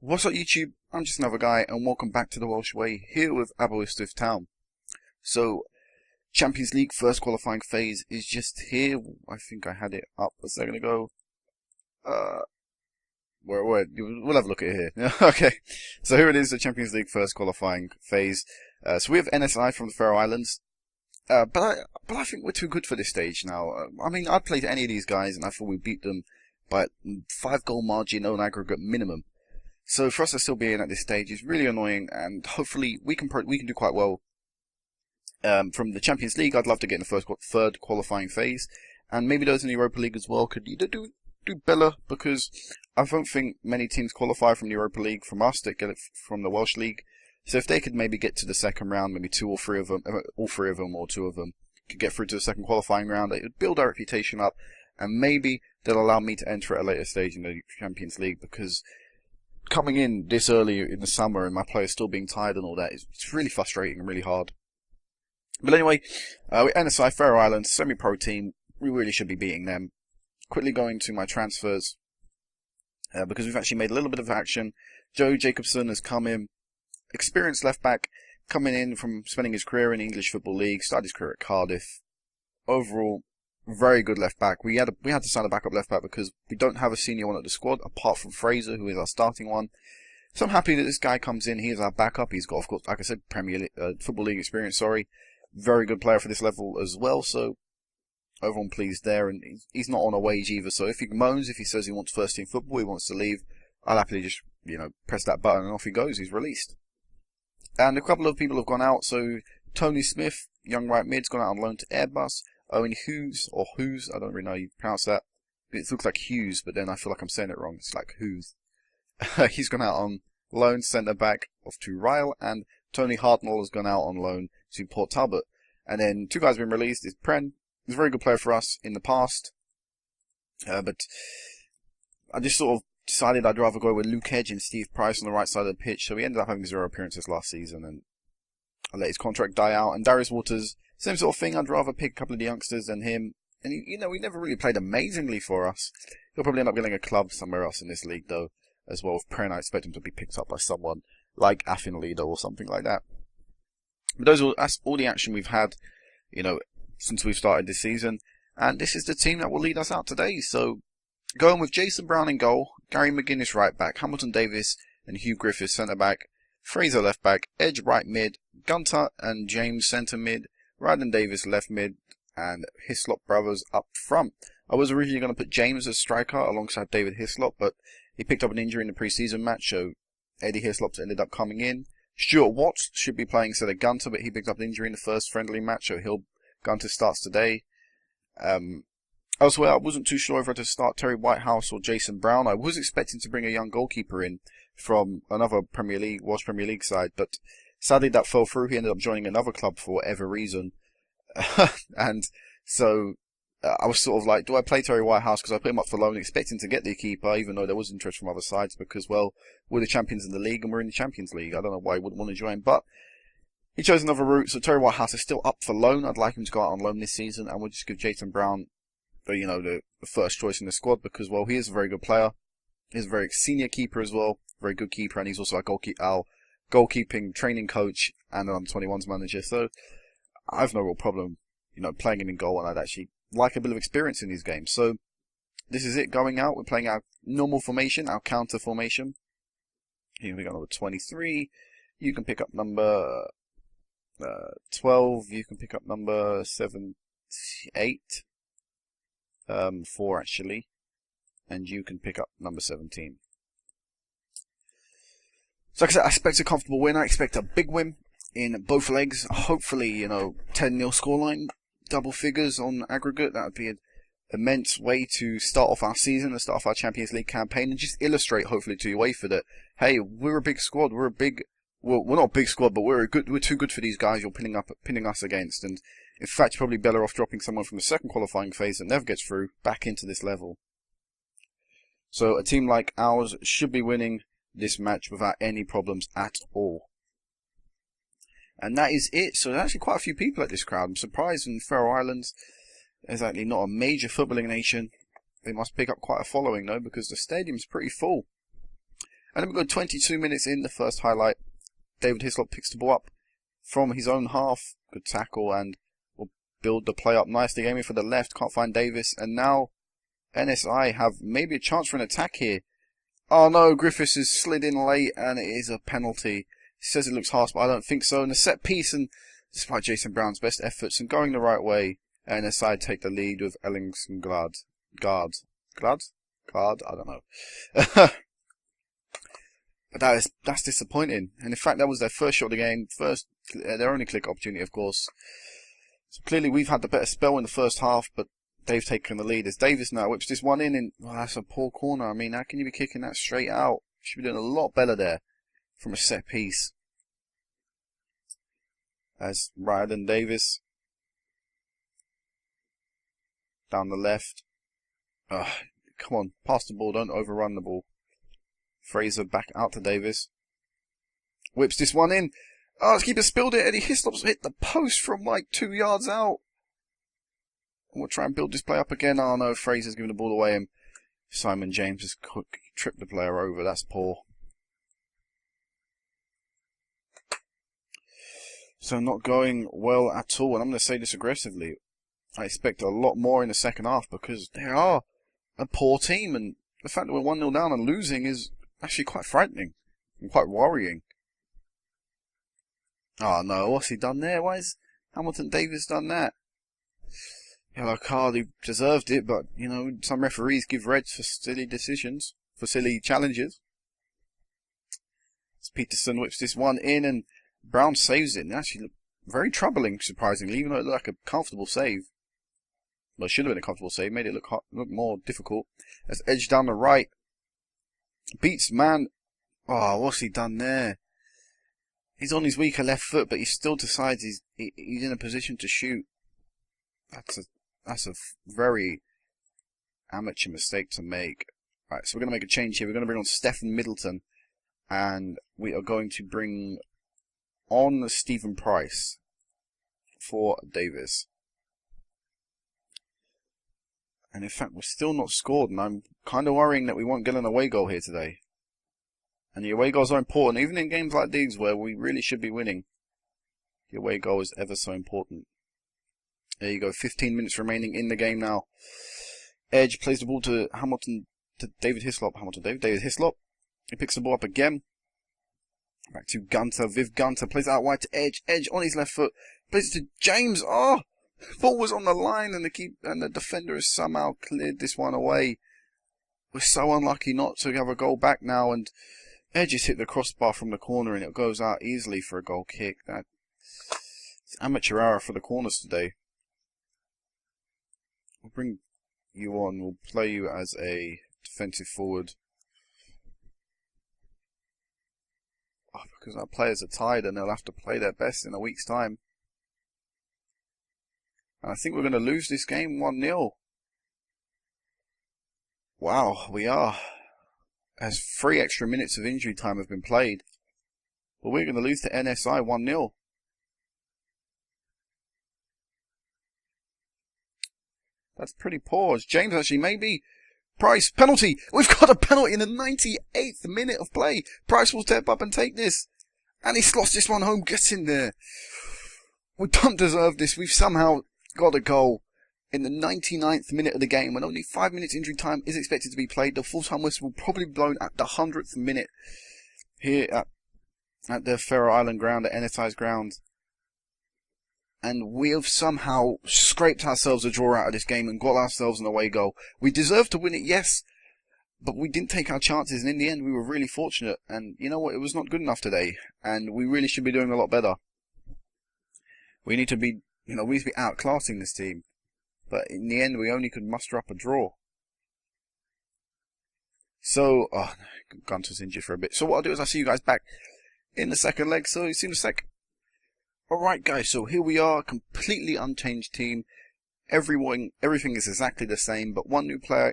What's up YouTube? I'm just another guy and welcome back to the Welsh Way here with Aberystwyth Town. So, Champions League first qualifying phase is just here. I think I had it up a second ago. We'll have a look at it here. Okay, so here it is, the Champions League first qualifying phase. So we have NSI from the Faroe Islands. But I think we're too good for this stage now. I mean, I'd played any of these guys and I thought we beat them by 5-goal margin on aggregate minimum. So for us to still be in at this stage is really annoying, and hopefully we can do quite well. From the Champions League, I'd love to get in the third qualifying phase, and maybe those in the Europa League as well could either do better, because I don't think many teams qualify from the Europa League from us that get it from the Welsh League. So if they could maybe get to the second round, maybe all three of them or two of them could get through to the second qualifying round, it would build our reputation up, and maybe they'll allow me to enter at a later stage in the Champions League, because coming in this early in the summer and my players still being tired and all that, it's really frustrating and really hard. But anyway, with NSI, Faroe Islands, semi-pro team, we really should be beating them. Quickly going to my transfers, because we've actually made a little bit of action. Joe Jacobson has come in, experienced left back, coming in from spending his career in the English Football League, started his career at Cardiff. Overall, very good left back. We had to sign a backup left back because we don't have a senior one at the squad apart from Fraser, who is our starting one. So I'm happy that this guy comes in. He is our backup. He's got, of course, like I said, Premier League, Football League experience. Sorry, very good player for this level as well. So overall, I'm pleased there. And he's not on a wage either. So if he moans, if he says he wants first team football, he wants to leave, I'll happily just press that button and off he goes. He's released. And a couple of people have gone out. So Tony Smith, young right mid's gone out on loan to Airbus. Owen Hughes, or Hughes, I don't really know how you pronounce that. It looks like Hughes, but then I feel like I'm saying it wrong. It's like Hughes. He's gone out on loan, centre back, off to Ryle, and Tony Hartnell has gone out on loan to Port Talbot. And then two guys have been released. Is Pren. He's a very good player for us in the past. But I just sort of decided I'd rather go with Luke Edge and Steve Price on the right side of the pitch, so he ended up having 0 appearances last season, and I let his contract die out. And Darius Waters, same sort of thing. I'd rather pick a couple of the youngsters than him. And he never really played amazingly for us. He'll probably end up getting a club somewhere else in this league, though, as well. With Pren, I expect him to be picked up by someone like Affin Leader or something like that. But that's all the action we've had, since we've started this season. And this is the team that will lead us out today. So, going with Jason Brown in goal, Gary McGuinness right back, Hamilton Davis and Hugh Griffiths centre back, Fraser left back, Edge right mid, Gunter and James centre mid, Ryden Davis left mid, and Hislop brothers up front. I was originally going to put James as striker alongside David Hislop, but he picked up an injury in the pre-season match, so Eddie Hislop's ended up coming in. Stuart Watts should be playing instead of Gunter, but he picked up an injury in the first friendly match, so Gunter starts today. Elsewhere, I wasn't too sure if I had to start Terry Whitehouse or Jason Brown. I was expecting to bring a young goalkeeper in from another Welsh Premier League side, but sadly that fell through. He ended up joining another club for whatever reason. And so I was sort of like, do I play Terry Whitehouse because I put him up for loan expecting to get the keeper, even though there was interest from other sides, because, well, we're the champions in the league and we're in the Champions League. I don't know why he wouldn't want to join, but he chose another route. So Terry Whitehouse is still up for loan. I'd like him to go out on loan this season, and we'll just give Jason Brown the first choice in the squad, because, well, he is a very good player. He's a very senior keeper as well, very good keeper, and he's also our goalkeeping training coach and an under-21s manager. So I have no real problem, playing him in goal, and I'd actually like a bit of experience in these games. So this is it going out. We're playing our normal formation, our counter formation. Here we got number 23. You can pick up number 12. You can pick up number 8. 4 actually, and you can pick up number 17. So like I said, I expect a comfortable win. I expect a big win in both legs. Hopefully, 10-0 scoreline, double figures on aggregate. That would be an immense way to start off our season and start off our Champions League campaign, and just illustrate, hopefully, to UEFA that, hey, we're a big squad. We're not a big squad, but we're too good for these guys you're pinning us against. And in fact, you're probably better off dropping someone from the second qualifying phase that never gets through back into this level. So a team like ours should be winning this match without any problems at all. And that is it. So there's actually quite a few people at this crowd. I'm surprised in Faroe Islands, there's actually not a major footballing nation. They must pick up quite a following though, because the stadium's pretty full. And then we go 22 minutes in the first highlight. David Hislop picks the ball up from his own half. Good tackle, and will build the play up nicely. Aiming for the left, can't find Davis. And now NSI have maybe a chance for an attack here. Oh no, Griffiths has slid in late, and it is a penalty. He says it looks harsh, but I don't think so. And a set piece, and despite Jason Brown's best efforts and going the right way, NSI take the lead with Ellingson Guard? I don't know. But that's disappointing. And in fact, that was their first shot of the game, their only click opportunity, of course. So clearly, we've had the better spell in the first half, but they've taken the lead. As Davis now whips this one in, and that's a poor corner. I mean, how can you be kicking that straight out? Should be doing a lot better there from a set piece. As Ryden Davis down the left. Come on, pass the ball, don't overrun the ball. Fraser back out to Davis. Whips this one in. Oh, the keeper spilled it. Eddie Hislop's hit the post from like 2 yards out. And we'll try and build this play up again. Oh no, Fraser's giving the ball away, and Simon James has tripped the player over. That's poor. So not going well at all, and I'm going to say this aggressively. I expect a lot more in the second half because they are a poor team, and the fact that we're 1-0 down and losing is actually quite frightening and quite worrying. Oh no, what's he done there? Why has Hamilton Davis done that? Yellow card, he deserved it, but, you know, some referees give reds for silly decisions, for silly challenges. As Peterson whips this one in, and Brown saves it, and it actually looked very troubling, surprisingly, even though it looked like a comfortable save. Well, it should have been a comfortable save, made it look more difficult. As Edge down the right, beats man. Oh, what's he done there? He's on his weaker left foot, but he still decides he's in a position to shoot. That's a very amateur mistake to make. Right, so we're going to make a change here. We're going to bring on Stephen Middleton, and we are going to bring on Stephen Price for Davis. And in fact, we're still not scored, and I'm kind of worrying that we won't get an away goal here today. And the away goals are important, even in games like these where we really should be winning. The away goal is ever so important. There you go, 15 minutes remaining in the game now. Edge plays the ball to David Hislop. David Hislop. He picks the ball up again. Back to Gunter. Viv Gunter plays out wide to Edge. Edge on his left foot. Plays it to James. Oh! Ball was on the line, and the defender has somehow cleared this one away. We're so unlucky not to have a goal back now, and Edge has hit the crossbar from the corner, and it goes out easily for a goal kick. That's amateur hour for the corners today. We'll bring you on. We'll play you as a defensive forward. Because our players are tired, and they'll have to play their best in a week's time. And I think we're going to lose this game 1-0. Wow, we are. As 3 extra minutes of injury time have been played. But we're going to lose to NSI 1-0. That's pretty poor. As James actually maybe. Price, penalty. We've got a penalty in the 98th minute of play. Price will step up and take this. And he slots this one home. Get in there. We don't deserve this. We've somehow got a goal in the 99th minute of the game when only 5 minutes injury time is expected to be played. The full-time whistle will probably be blown at the 100th minute here at the Faroe Island ground, at NSI's ground. And we have somehow scraped ourselves a draw out of this game and got ourselves an away goal. We deserved to win it, yes, but we didn't take our chances, and in the end we were really fortunate. And you know what, it was not good enough today, and we really should be doing a lot better. We need to be, we need to be outclassing this team. But in the end, we only could muster up a draw. So, Gunter's injured for a bit. So what I'll do is I'll see you guys back in the second leg. So, see you in a sec. Alright guys, so here we are, completely unchanged team. Everything is exactly the same, but one new player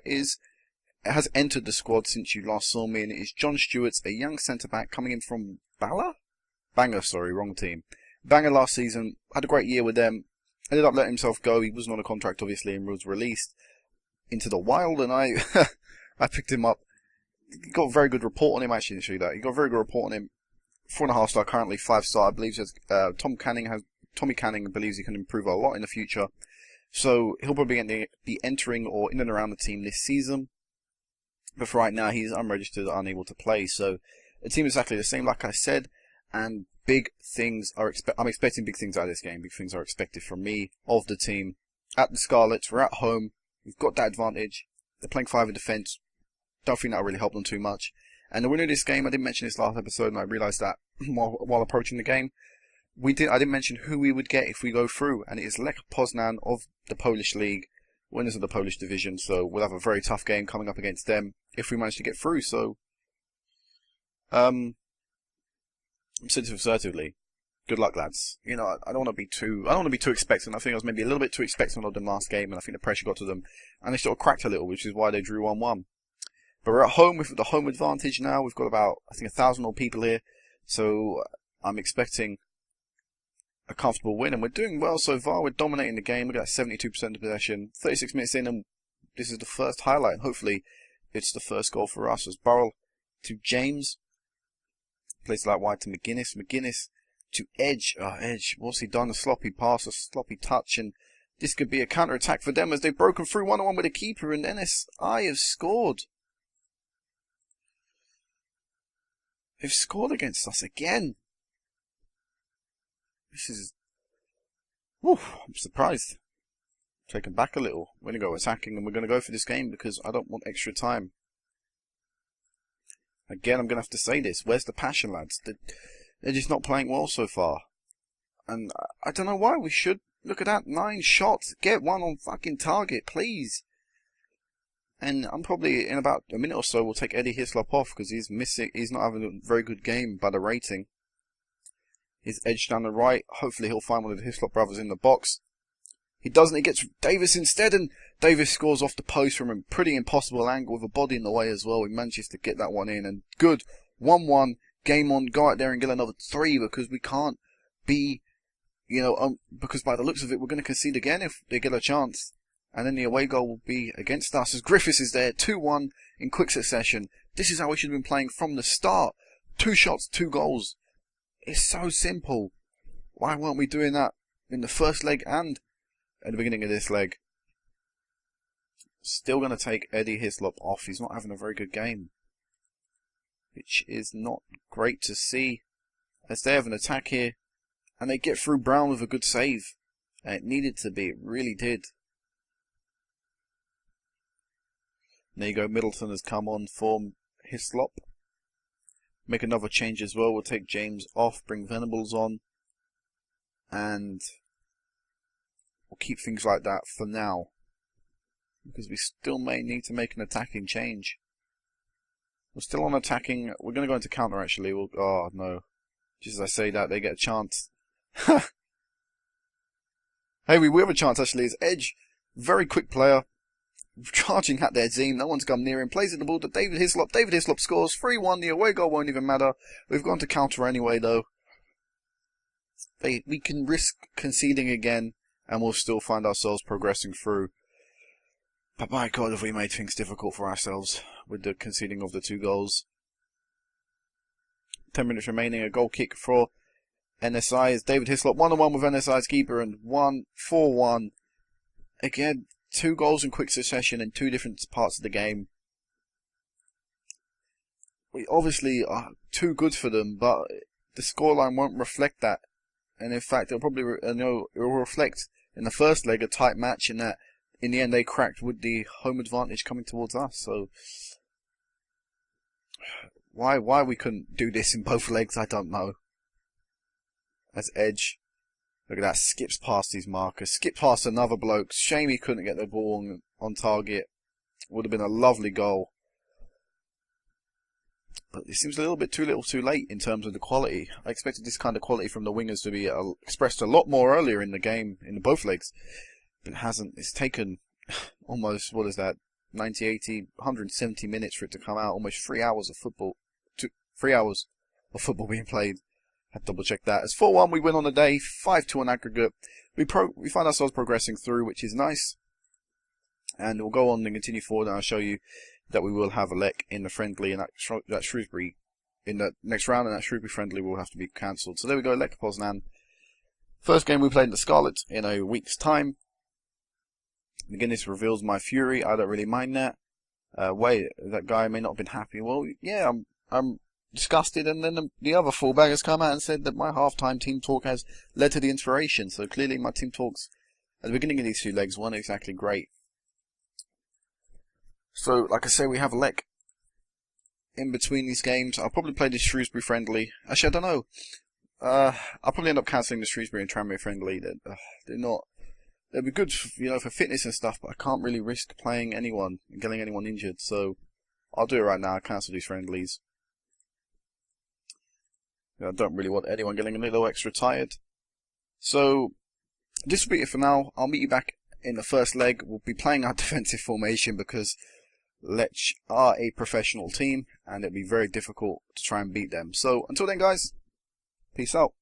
has entered the squad since you last saw me, and it is John Stewart, a young centre-back coming in from Bangor, sorry, wrong team. Bangor last season, had a great year with them. Ended up letting himself go. He wasn't on a contract, obviously, and was released into the wild, and I picked him up got a very good report on him. Actually, to show you that, he got a very good report on him. 4.5-star, currently 5-star. I believe Tommy Canning believes he can improve a lot in the future. So he'll probably be entering or in and around the team this season. But for right now, he's unregistered, unable to play. So the team is exactly the same, like I said. And big things are I'm expecting big things out of this game. Big things are expected from me, of the team. At the Scarlets, we're at home. We've got that advantage. They're playing 5 in defence. Don't think that'll really help them too much. And the winner of this game, I didn't mention this last episode, and I realised that while approaching the game. I didn't mention who we would get if we go through, and it is Lech Poznan of the Polish League, winners of the Polish division. So we'll have a very tough game coming up against them if we manage to get through. So, I'm saying this assertively. Good luck, lads. You know, I don't want to be too expectant. I think I was maybe a little bit too expectant of them last game, and I think the pressure got to them, and they sort of cracked a little, which is why they drew 1-1. But we're at home with the home advantage now. We've got about, I think, 1,000 odd people here, so I'm expecting a comfortable win, and we're doing well so far. We're dominating the game. We've got 72% of possession, 36 minutes in, and this is the first highlight. Hopefully, it's the first goal for us. As Burrell to James, plays like wide to McGuinness. McGuinness to Edge. Edge, what's he done? A sloppy pass, a sloppy touch, and this could be a counter-attack for them as they've broken through 1-1 with a keeper, and NSI have scored. They've scored against us again. This is... Whew, I'm surprised. Taken back a little. We're going to go attacking, and we're going to go for this game because I don't want extra time. Again, I'm going to have to say this. Where's the passion, lads? They're just not playing well so far. And I don't know why. We should... Look at that. 9 shots. Get one on fucking target, please. And I'm probably, in about a minute or so, we'll take Eddie Hislop off because he's missing. He's not having a very good game by the rating. He's edged down the right. Hopefully he'll find one of the Hislop brothers in the box. He doesn't. He gets Davis instead, and Davis scores off the post from a pretty impossible angle with a body in the way as well. He manages to get that one in, and good. 1-1. Game on. Go out there and get another 3 because we can't be, because by the looks of it, we're going to concede again if they get a chance. And then the away goal will be against us as Griffiths is there. 2-1 in quick succession. This is how we should have been playing from the start. 2 shots, 2 goals. It's so simple. Why weren't we doing that in the first leg and at the beginning of this leg? Still going to take Eddie Hislop off. He's not having a very good game, which is not great to see as they have an attack here. And they get through Brown with a good save. And it needed to be. It really did. There you go, Middleton has come on for Hislop. Make another change as well. We'll take James off, bring Venables on. And we'll keep things like that for now. Because we still may need to make an attacking change. We're still on attacking. We're going to go into counter actually. Oh no. Just as I say that, they get a chance. Hey, we will have a chance actually. It's Edge. Very quick player. Charging at their team, no one's come near him, plays in the ball to David Hislop. David Hislop scores 3-1, the away goal won't even matter. We've gone to counter anyway though. We can risk conceding again and we'll still find ourselves progressing through. But my God, have we made things difficult for ourselves with the conceding of the 2 goals. 10 minutes remaining, a goal kick for NSI is David Hislop, 1-1 with NSI's keeper and 4-1. Again, 2 goals in quick succession in 2 different parts of the game. We obviously are too good for them, but the scoreline won't reflect that. And in fact, it'll probably it will reflect in the first leg a tight match in that in the end they cracked with the home advantage coming towards us. So why we couldn't do this in both legs, I don't know. As Edge. Look at that, skips past his marker, skipped past another bloke. Shame he couldn't get the ball on target. Would have been a lovely goal. But it seems a little bit too little too late in terms of the quality. I expected this kind of quality from the wingers to be expressed a lot more earlier in the game, in both legs. But it hasn't. It's taken almost, 90, 80, 170 minutes for it to come out. Almost 3 hours of football. 3 hours of football being played. Had to double check that. As 4-1, we win on the day, 5-2 on aggregate. We find ourselves progressing through, which is nice. And we'll go on and continue forward, and I'll show you that we will have a Lek in the friendly, and that Shrewsbury in the next round, and that Shrewsbury friendly will have to be cancelled. So there we go, Lek Poznan. First game we played in the Scarlet in a week's time. And again, this reveals my fury. I don't really mind that. Wait, that guy may not have been happy. Well, yeah, I'm disgusted, and then the other fullback has come out and said that my half-time team talk has led to the inspiration. So clearly my team talks at the beginning of these two legs weren't exactly great. So, like I say, we have a Lek in between these games. I'll probably play this Shrewsbury friendly. Actually, I don't know. I'll probably end up cancelling the Shrewsbury and Tranmere friendly. They're not. They'll be good, for fitness and stuff, but I can't really risk playing anyone and getting anyone injured. So, I'll do it right now. I'll cancel these friendlies. I don't really want anyone getting a little extra tired. So, this will be it for now. I'll meet you back in the first leg. We'll be playing our defensive formation because Lech are a professional team, and it'll be very difficult to try and beat them. So, until then, guys, peace out.